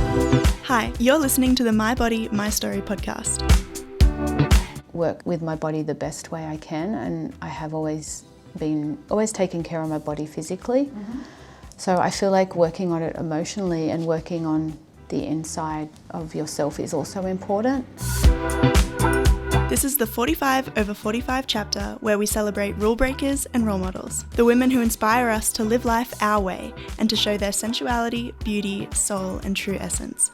Hi, you're listening to the My Body, My Story podcast. Work with my body the best way I can, and I have always taken care of my body physically. Mm-hmm. So I feel like working on it emotionally and working on the inside of yourself is also important. This is the 45 over 45 chapter where we celebrate rule breakers and role models, the women who inspire us to live life our way and to show their sensuality, beauty, soul, and true essence.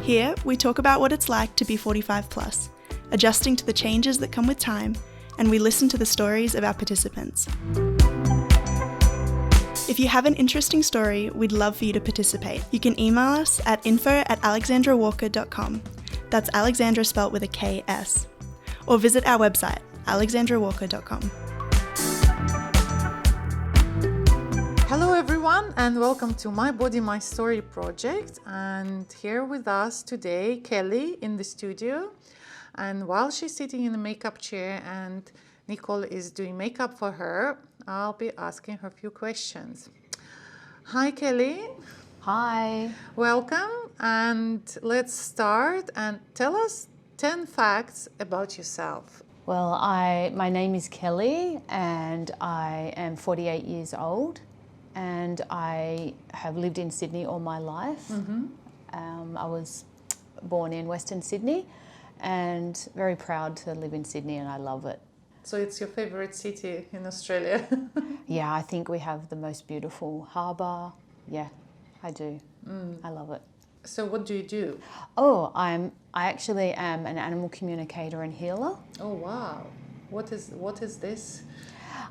Here, we talk about what it's like to be 45 plus, adjusting to the changes that come with time, and we listen to the stories of our participants. If you have an interesting story, we'd love for you to participate. You can email us at info@alexandrawalker.com. That's Alexandra spelt with a K-S. Or visit our website, alexandrawalker.com. Hello everyone, and welcome to My Body, My Story project. And here with us today, Kelly in the studio. And while she's sitting in the makeup chair and Nicole is doing makeup for her, I'll be asking her a few questions. Hi Kelly. Hi. Welcome, and let's start and tell us 10 facts about yourself. Well, my name is Kelly and I am 48 years old and I have lived in Sydney all my life. Mm-hmm. I was born in Western Sydney and very proud to live in Sydney, and I love it. So it's your favorite city in Australia? Yeah, I think we have the most beautiful harbour. Yeah, I do. I love it. So what do you do? Oh, I actually am an animal communicator and healer. Oh wow. What is this?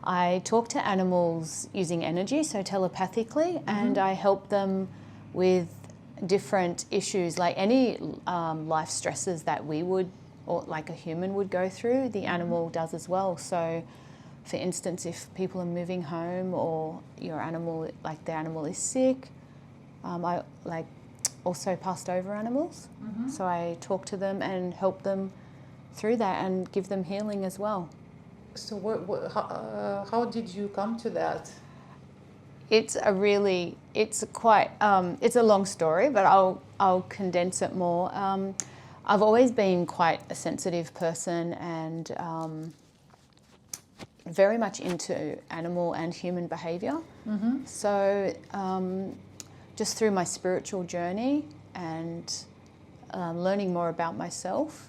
I talk to animals using energy, so telepathically, and I help them with different issues, like any life stresses that we would, or like a human would go through, the animal does as well. So for instance, if people are moving home or your animal, like the animal is sick, I also passed over animals. Mm-hmm. So I talk to them and help them through that and give them healing as well. So how did you come to that? It's a long story, but I'll condense it more. I've always been quite a sensitive person and very much into animal and human behaviour. Mm-hmm. So just through my spiritual journey and learning more about myself,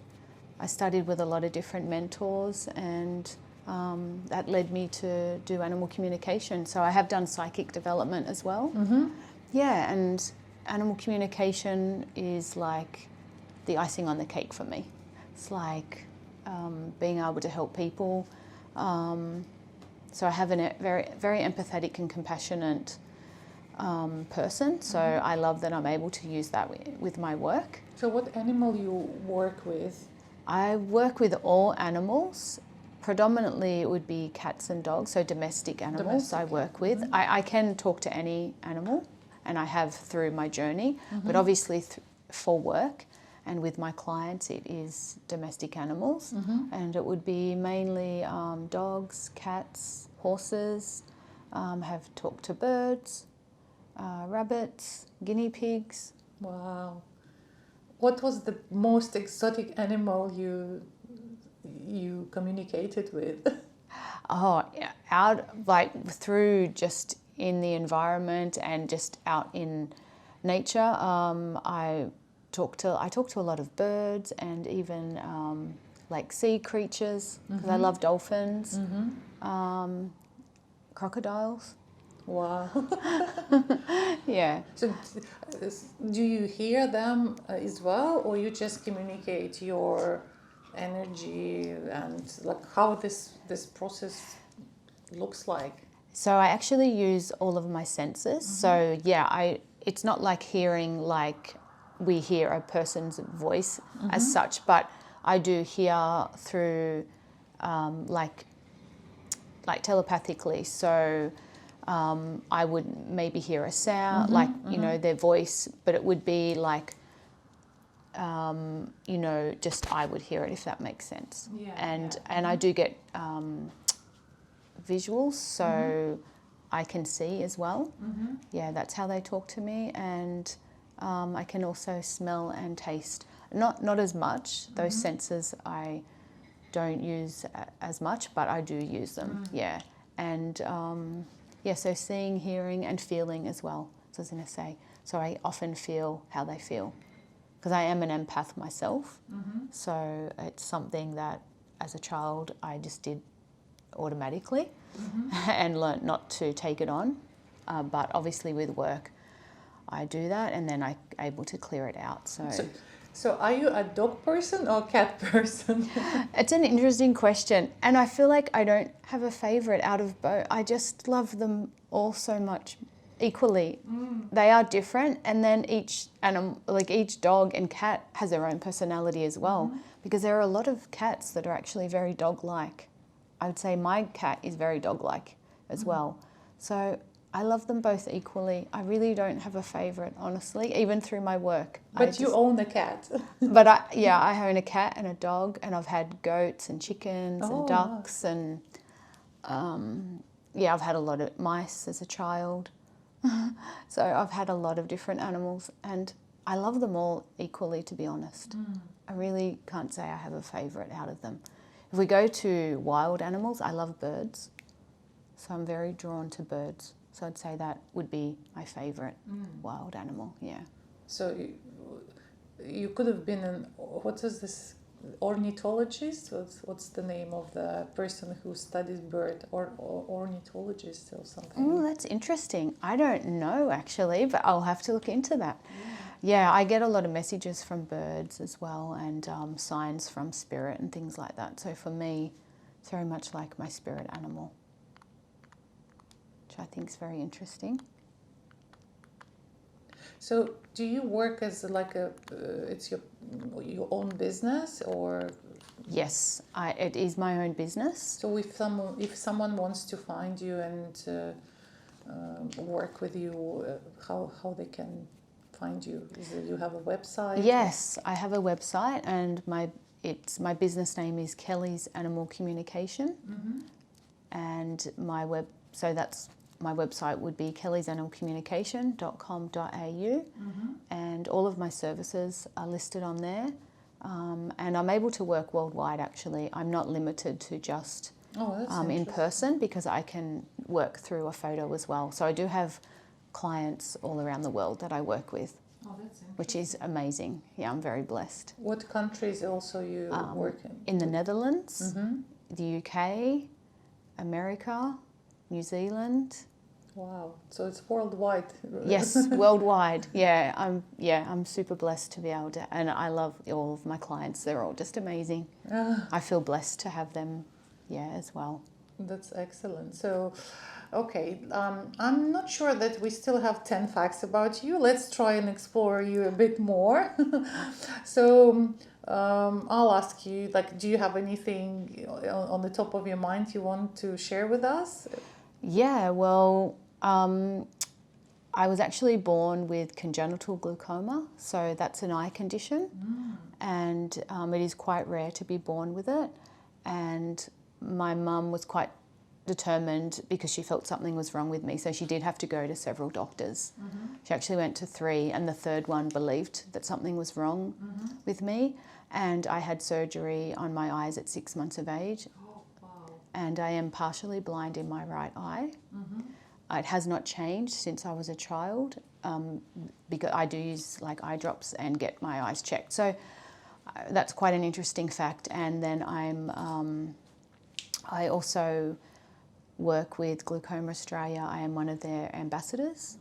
I studied with a lot of different mentors, and that led me to do animal communication. So I have done psychic development as well. Mm-hmm. Yeah, and animal communication is like the icing on the cake for me. It's like being able to help people. So I have a very, very empathetic and compassionate person. So I love that I'm able to use that with my work. So what animal you work with? I work with all animals. Predominantly it would be cats and dogs, so domestic animals I work with. Mm-hmm. I can talk to any animal, and I have through my journey, but obviously for work and with my clients it is domestic animals, and it would be mainly dogs, cats, horses, have talked to birds, rabbits, guinea pigs. Wow. What was the most exotic animal you communicated with? Oh, through just in the environment and just out in nature. I talk to a lot of birds and even like sea creatures, because I love dolphins, crocodiles. Wow. Yeah. So do you hear them as well, or you just communicate your energy and like how this process looks like? So I actually use all of my senses. So yeah, it's not like hearing like we hear a person's voice as such, but I do hear through like telepathically. So I would maybe hear a sound, like, you know, their voice, but it would be like, you know, just I would hear it, if that makes sense. Yeah, and I do get visuals, so I can see as well. Yeah, that's how they talk to me. And I can also smell and taste. Not as much. Those senses I don't use as much, but I do use them. Yeah. And so seeing, hearing, and feeling as well, as I was going to say. So I often feel how they feel, because I am an empath myself. So it's something that as a child I just did automatically and learnt not to take it on. But obviously with work I do that, and then I'm able to clear it out. So are you a dog person or cat person? It's an interesting question, and I feel like I don't have a favourite out of both. I just love them all so much equally. They are different, and then each animal, like each dog and cat, has their own personality as well, because there are a lot of cats that are actually very dog-like. I would say my cat is very dog-like as well. So I love them both equally. I really don't have a favourite, honestly, even through my work. But you own a cat. But I own a cat and a dog, and I've had goats and chickens and ducks, and I've had a lot of mice as a child. So I've had a lot of different animals, and I love them all equally, to be honest. I really can't say I have a favourite out of them. If we go to wild animals, I love birds. So I'm very drawn to birds. So I'd say that would be my favourite wild animal, yeah. So you could have been what is this, ornithologist? What's the name of the person who studies bird, or ornithologist or something? Oh, that's interesting. I don't know actually, but I'll have to look into that. Yeah, I get a lot of messages from birds as well, and signs from spirit and things like that. So for me, it's very much like my spirit animal, which I think is very interesting. So do you work as like it's your own business, or? Yes, it is my own business. So if someone wants to find you and work with you, how they can find you? You have a website? Yes, I have a website, and my business name is Kelly's Animal Communication, and my website would be kellysanimalcommunication.com.au, and all of my services are listed on there, and I'm able to work worldwide actually. I'm not limited to just in person, because I can work through a photo as well. So I do have clients all around the world that I work with, which is amazing. Yeah, I'm very blessed. What countries also you work in? In the Netherlands, the UK, America, New Zealand. Wow! So it's worldwide. Yes, worldwide. Yeah, I'm super blessed to be able to, and I love all of my clients. They're all just amazing. I feel blessed to have them, as well. That's excellent. So, okay, I'm not sure that we still have 10 facts about you. Let's try and explore you a bit more. So, I'll ask you, like, do you have anything on the top of your mind you want to share with us? Yeah, well, I was actually born with congenital glaucoma, so that's an eye condition, and it is quite rare to be born with it. And my mum was quite determined, because she felt something was wrong with me, so she did have to go to several doctors. She actually went to 3, and the third one believed that something was wrong with me, and I had surgery on my eyes at 6 months of age. And I am partially blind in my right eye. It has not changed since I was a child, because I do use like eye drops and get my eyes checked. So that's quite an interesting fact. And then I also work with Glaucoma Australia. I am one of their ambassadors.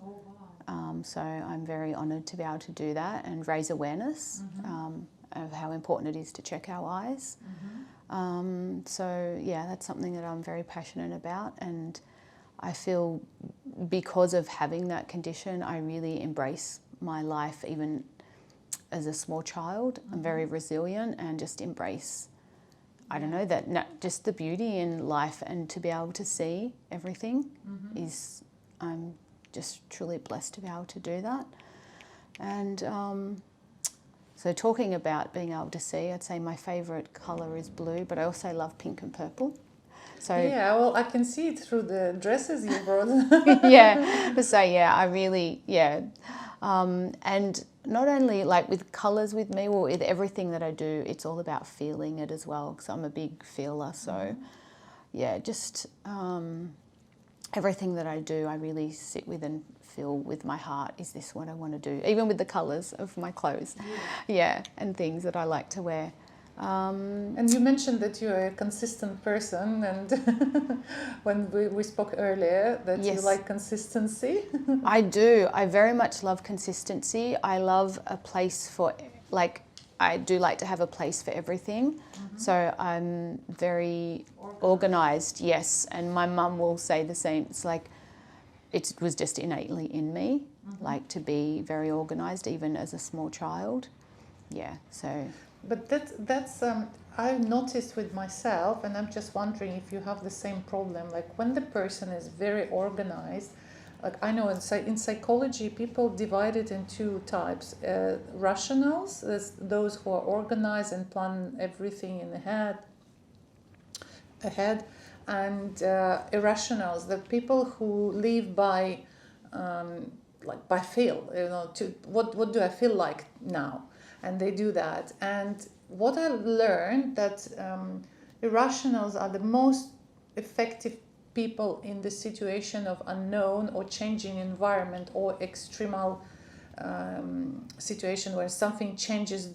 So I'm very honoured to be able to do that and raise awareness of how important it is to check our eyes. So yeah, that's something that I'm very passionate about, and I feel because of having that condition, I really embrace my life. Even as a small child, I'm very resilient and just embrace, I don't know, just the beauty in life, and to be able to see everything is, I'm just truly blessed to be able to do that. And so talking about being able to see, I'd say my favourite colour is blue, but I also love pink and purple. So yeah, well, I can see it through the dresses you brought. yeah, so yeah, I really, yeah. And not only like with colours with me, well, with everything that I do, it's all about feeling it as well, because I'm a big feeler. So yeah, just everything that I do, I really sit with and feel with my heart, is this what I want to do? Even with the colours of my clothes, yeah, and things that I like to wear. And you mentioned that you're a consistent person, and when we spoke earlier that you Yes. like consistency. I do. I very much love consistency. I love a place for, like, I do like to have a place for everything. So I'm very organised, yes. And my mum will say the same. It's like, it was just innately in me, like to be very organised, even as a small child. Yeah, so. But that's I've noticed with myself, and I'm just wondering if you have the same problem. Like when the person is very organized, like I know in psychology people divide it in two types: rationals, those who are organized and plan everything in the ahead, and irrationals, the people who live by like by feel. You know, to what do I feel like now? And they do that. And what I learned that irrationals are the most effective people in the situation of unknown or changing environment or extremal situation where something changes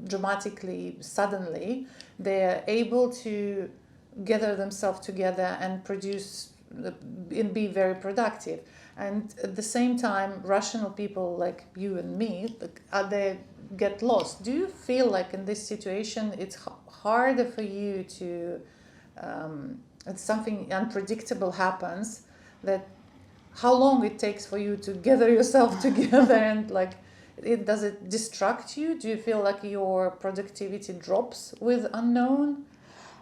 dramatically suddenly. They are able to gather themselves together and produce and be very productive. And at the same time, rational people like you and me, they get lost. Do you feel like in this situation it's harder for you to, if something unpredictable happens, that how long it takes for you to gather yourself together and like, does it distract you? Do you feel like your productivity drops with unknown?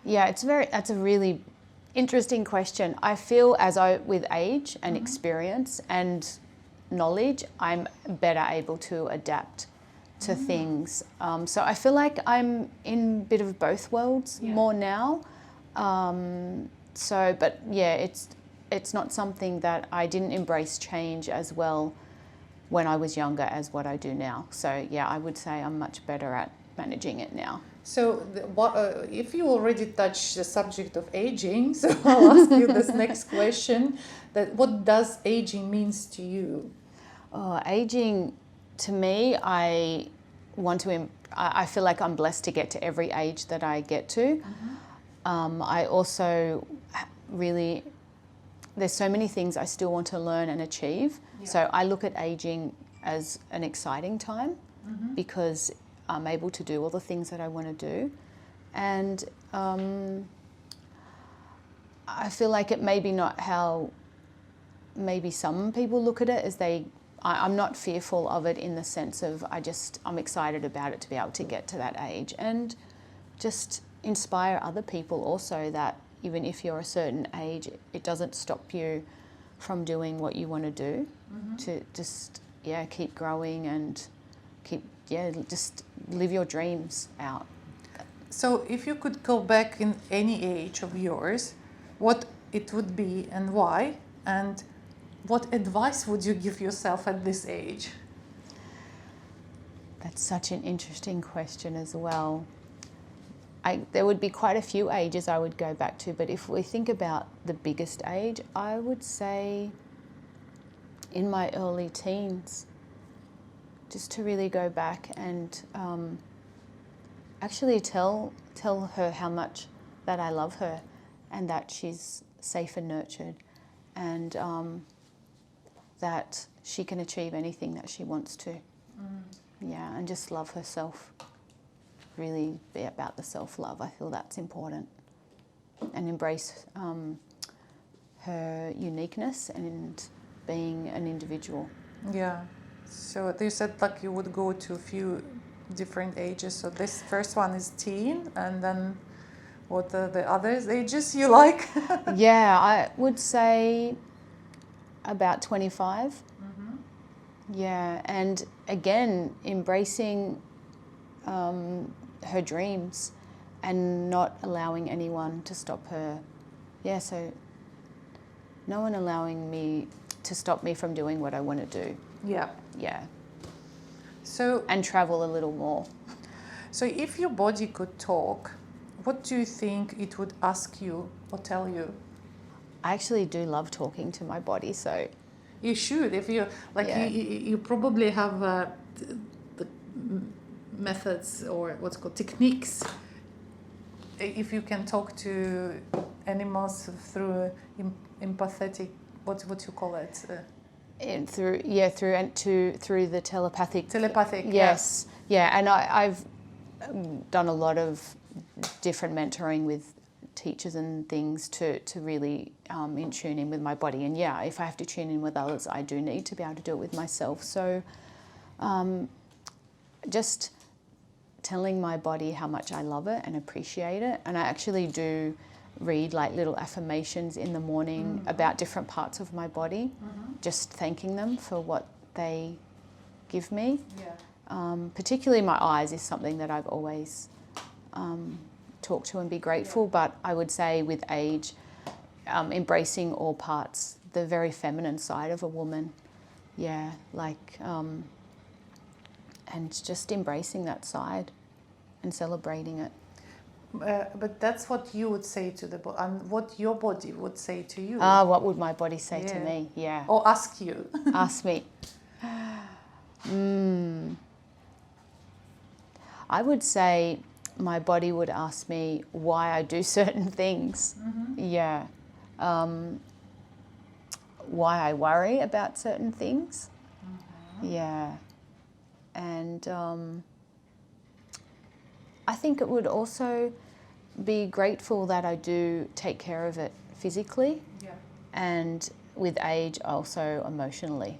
Yeah, that's a really interesting question. I feel with age and experience and knowledge, I'm better able to adapt to things. So I feel like I'm in a bit of both worlds more now. But yeah, it's not something that I didn't embrace change as well when I was younger as what I do now. So yeah, I would say I'm much better at managing it now. So, if you already touched the subject of aging, so I'll ask you this next question: that what does aging means to you? Aging, to me, I feel like I'm blessed to get to every age that I get to. I also really, there's so many things I still want to learn and achieve. Yeah. So I look at aging as an exciting time because I'm able to do all the things that I want to do. And I feel like it may be not how maybe some people look at it, as I'm not fearful of it in the sense of I'm excited about it to be able to get to that age and just inspire other people also, that even if you're a certain age, it doesn't stop you from doing what you want to do, to just, keep growing and just live your dreams out. So if you could go back in any age of yours, what it would be and why, and what advice would you give yourself at this age? That's such an interesting question as well. There would be quite a few ages I would go back to, but if we think about the biggest age, I would say in my early teens, just to really go back and actually tell her how much that I love her and that she's safe and nurtured, and that she can achieve anything that she wants to. Yeah, and just love herself. Really be about the self-love. I feel that's important, and embrace her uniqueness and being an individual. Yeah. So you said like you would go to a few different ages. So this first one is teen, and then what are the other ages you like? Yeah, I would say about 25. Yeah, and again, embracing her dreams and not allowing anyone to stop her yeah, so no one allowing me to stop me from doing what I want to do. Yeah. Yeah. So, And travel a little more. so if your body could talk, what do you think it would ask you or tell you? I actually do love talking to my body, so You should, if you like, Yeah. you probably have the methods or what's called techniques. If you can talk to animals through empathetic, what you call it? and through the telepathic. Telepathic. Yes, yeah, and I've done a lot of different mentoring with teachers and things to really in tune in with my body. And yeah, if I have to tune in with others, I do need to be able to do it with myself. So just telling my body how much I love it and appreciate it. And I actually do read like little affirmations in the morning about different parts of my body, just thanking them for what they give me. Yeah. Particularly my eyes is something that I've always talked to and be grateful, but I would say with age, embracing all parts, the very feminine side of a woman, yeah, like, and just embracing that side and celebrating it. But that's what you would say to the body, and what your body would say to you. What would my body say to Yeah. me? Yeah. Or ask you. Ask me. I would say my body would ask me why I do certain things. Yeah. Why I worry about certain things. Yeah. And I think it would also be grateful that I do take care of it physically. Yeah. And with age also emotionally.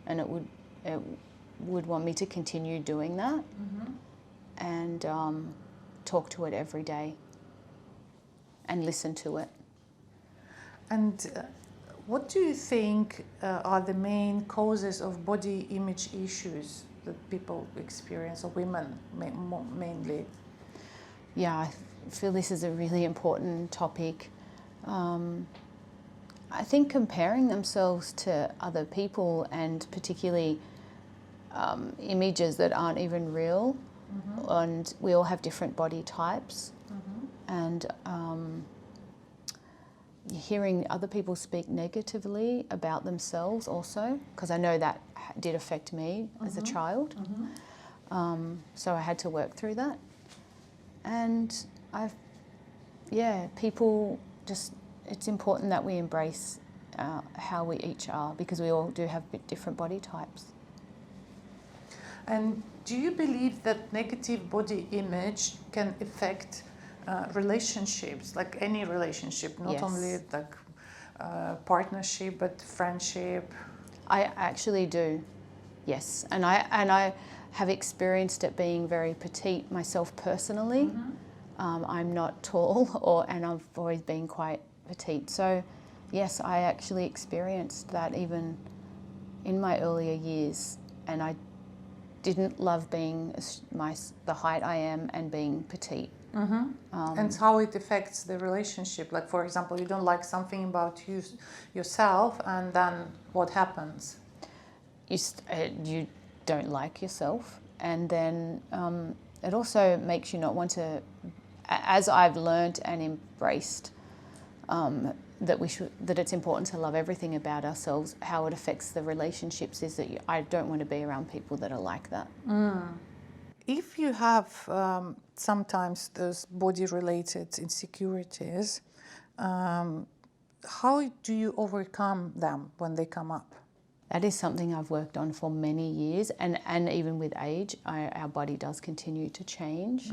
And it would want me to continue doing that. And talk to it every day and listen to it. And what do you think are the main causes of body image issues that people experience, or women mainly? Yeah, I feel this is a really important topic. I think comparing themselves to other people, and particularly images that aren't even real, and we all have different body types, and hearing other people speak negatively about themselves also, because I know that did affect me as a child. So I had to work through that. And people just, it's important that we embrace how we each are, because we all do have different body types. And do you believe that negative body image can affect relationships, like any relationship, not Yes. only like partnership, but friendship? I actually do, yes. And I have experienced it being very petite myself personally. I'm not tall, and I've always been quite petite. So yes, I actually experienced that even in my earlier years, and I didn't love being the height I am and being petite. And how it affects the relationship. Like, for example, you don't like something about yourself, and then what happens? You don't like yourself, and then it also makes you not want to, as I've learnt and embraced that it's important to love everything about ourselves, how it affects the relationships is that I don't want to be around people that are like that. If you have sometimes those body-related insecurities, how do you overcome them when they come up? That is something I've worked on for many years, and even with age, our body does continue to change.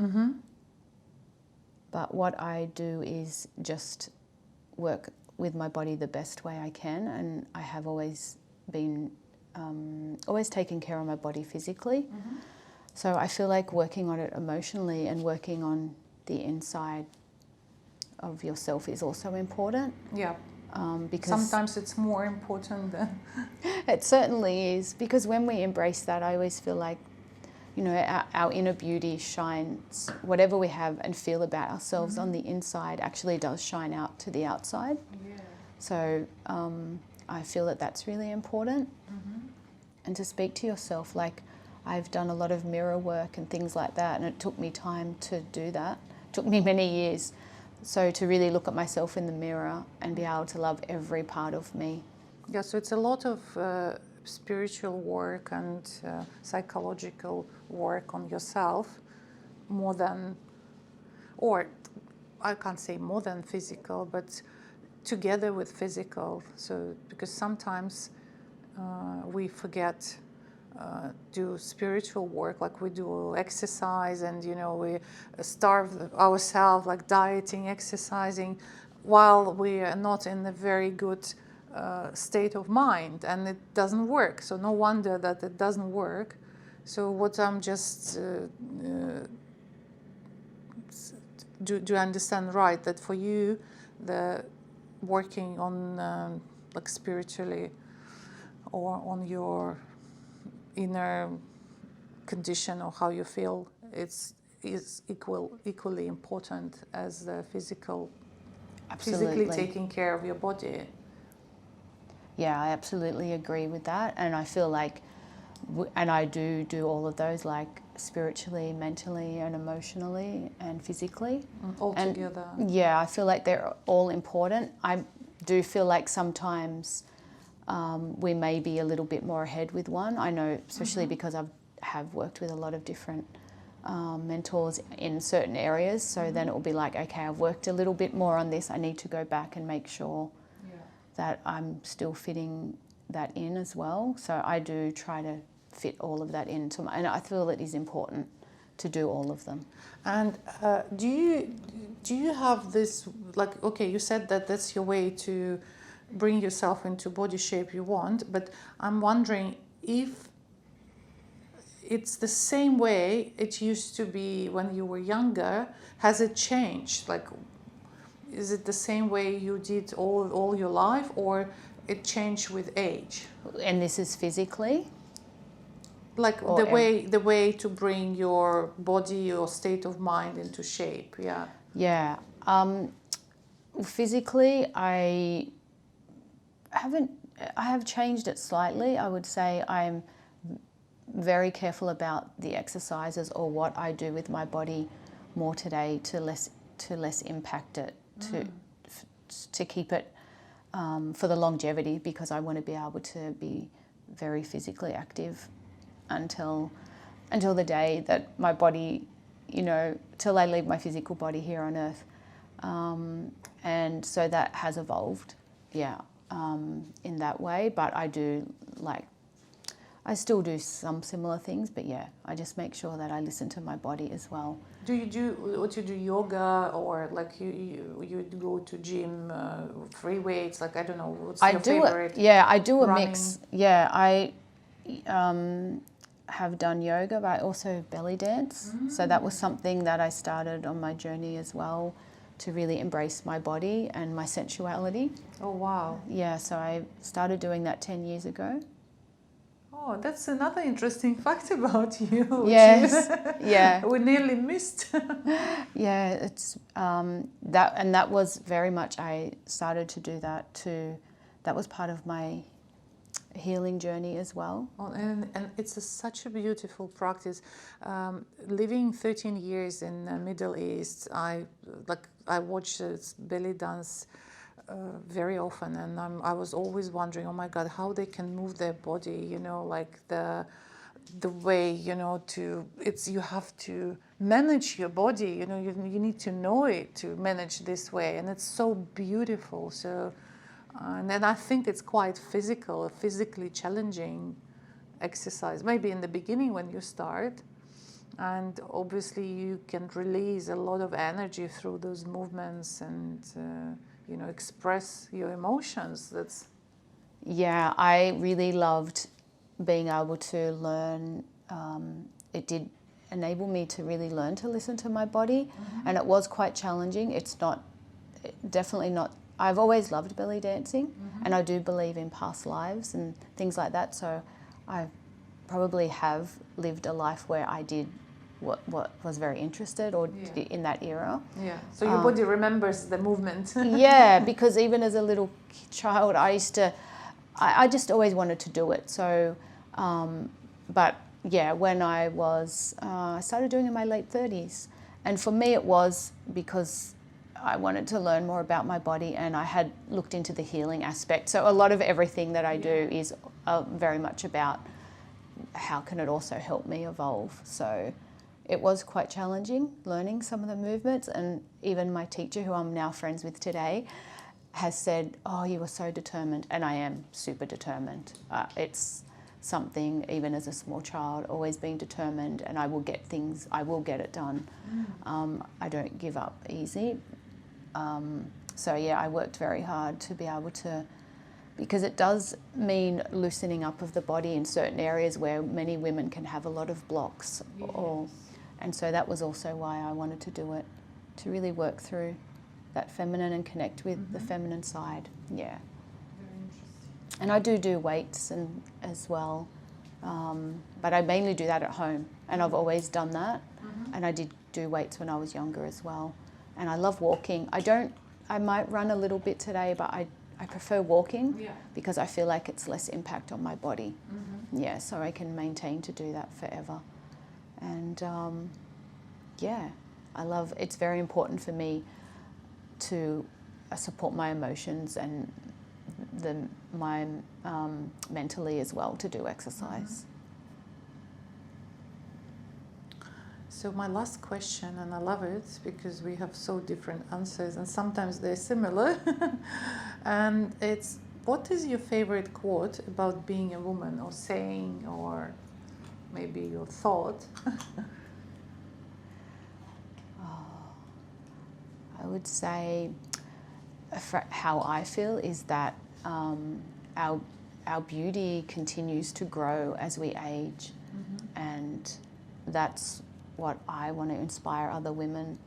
But what I do is just work with my body the best way I can, and I have always been always taken care of my body physically. So I feel like working on it emotionally and working on the inside of yourself is also important. Yeah. Because Sometimes it's more important than... It certainly is, because when we embrace that, I always feel like you know, our inner beauty shines, whatever we have and feel about ourselves on the inside actually does shine out to the outside. Yeah. So I feel that that's really important. And to speak to yourself, like I've done a lot of mirror work and things like that, and it took me time to do that. It took me many years. So to really look at myself in the mirror and be able to love every part of me. Yeah, so it's a lot of spiritual work and psychological work on yourself, more than, or I can't say more than physical, but together with physical. So because sometimes we forget do spiritual work, like we do exercise, and you know, we starve ourselves, like dieting, exercising, while we are not in a very good state of mind, and it doesn't work. So no wonder that it doesn't work. So what I'm just do you understand right, that for you the working on like spiritually or on your inner condition or how you feel, is equally important as the physically taking care of your body? Yeah, I absolutely agree with that, and I feel like, and I do all of those, like spiritually, mentally, and emotionally, and physically. All together. Yeah, I feel like they're all important. I do feel like sometimes we may be a little bit more ahead with one. I know, especially because I have worked with a lot of different mentors in certain areas. So then it will be like, okay, I've worked a little bit more on this. I need to go back and make sure that I'm still fitting that in as well. So I do try to fit all of that into and I feel it is important to do all of them. And do you have this, like, okay, you said that that's your way to bring yourself into body shape you want, but I'm wondering if it's the same way it used to be when you were younger. Has it changed? Like, is it the same way you did all your life, or it changed with age? And this is physically? Like the way to bring your body, your state of mind into shape, yeah. Yeah. Physically, I have changed it slightly. I would say I'm very careful about the exercises or what I do with my body more today to less impact it, to keep it for the longevity, because I want to be able to be very physically active until the day that my body, you know, till I leave my physical body here on earth. And so that has evolved, in that way. But I still do some similar things, but yeah, I just make sure that I listen to my body as well. Do you do yoga, or like you go to gym, free weights? Like, I don't know, what's your favorite? I do a mix. Yeah, I have done yoga, but I also belly dance. So that was something that I started on my journey as well, to really embrace my body and my sensuality. Oh, wow. Yeah, so I started doing that 10 years ago. Oh, that's another interesting fact about you. Yes, yeah. We nearly missed. Yeah, it's that was very much, I started to do that too. That was part of my healing journey as well. Oh, and it's such a beautiful practice. Living 13 years in the Middle East, I watch belly dance very often, and I was always wondering, oh my God, how they can move their body, you know, like the way, you know, you have to manage your body, you know, you need to know it to manage this way, and it's so beautiful. So and then I think it's quite physically challenging exercise, maybe in the beginning when you start, and obviously you can release a lot of energy through those movements and you know, express your emotions. Yeah, I really loved being able to learn. It did enable me to really learn to listen to my body, and it was quite challenging. It's definitely not. I've always loved belly dancing, and I do believe in past lives and things like that. So I probably have lived a life where I did what was very interested or in that era. Yeah. So your body remembers the movement. Yeah, because even as a little child, I just always wanted to do it. So, but yeah, when I started doing it in my late 30s. And for me it was because I wanted to learn more about my body, and I had looked into the healing aspect. So a lot of everything that I do is very much about how can it also help me evolve. So it was quite challenging learning some of the movements, and even my teacher, who I'm now friends with today, has said, oh, you were so determined, and I am super determined. It's something, even as a small child, always being determined, and I will get it done. I don't give up easy. So yeah, I worked very hard to be able to, because it does mean loosening up of the body in certain areas where many women can have a lot of blocks. And so that was also why I wanted to do it, to really work through that feminine and connect with the feminine side. Yeah. Very interesting. And I do weights as well, but I mainly do that at home, and I've always done that. And I did do weights when I was younger as well. And I love walking. I might run a little bit today, but I prefer walking because I feel like it's less impact on my body. Yeah, so I can maintain to do that forever. And yeah, it's very important for me to support my emotions and my mentally as well, to do exercise. So my last question, and I love it because we have so different answers and sometimes they're similar, and it's, what is your favorite quote about being a woman, or saying, or maybe your thought? I would say how I feel is that our beauty continues to grow as we age, and that's what I want to inspire other women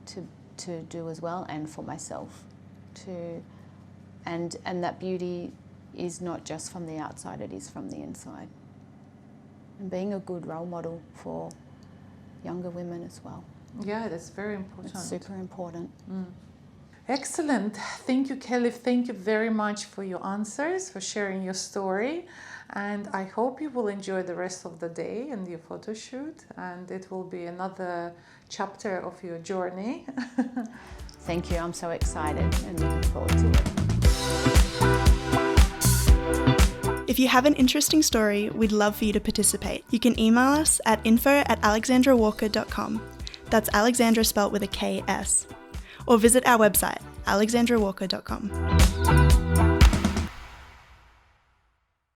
to do as well, and for myself and that beauty is not just from the outside, it is from the inside, and being a good role model for younger women as well. Yeah, that's very important. It's super important. Excellent. Thank you, Kelly. Thank you very much for your answers, for sharing your story. And I hope you will enjoy the rest of the day and your photo shoot. And it will be another chapter of your journey. Thank you. I'm so excited and looking forward to it. If you have an interesting story, we'd love for you to participate. You can email us at info@alexandrawalker.com. That's Alexandra spelt with a KS. Or visit our website, alexandrawalker.com.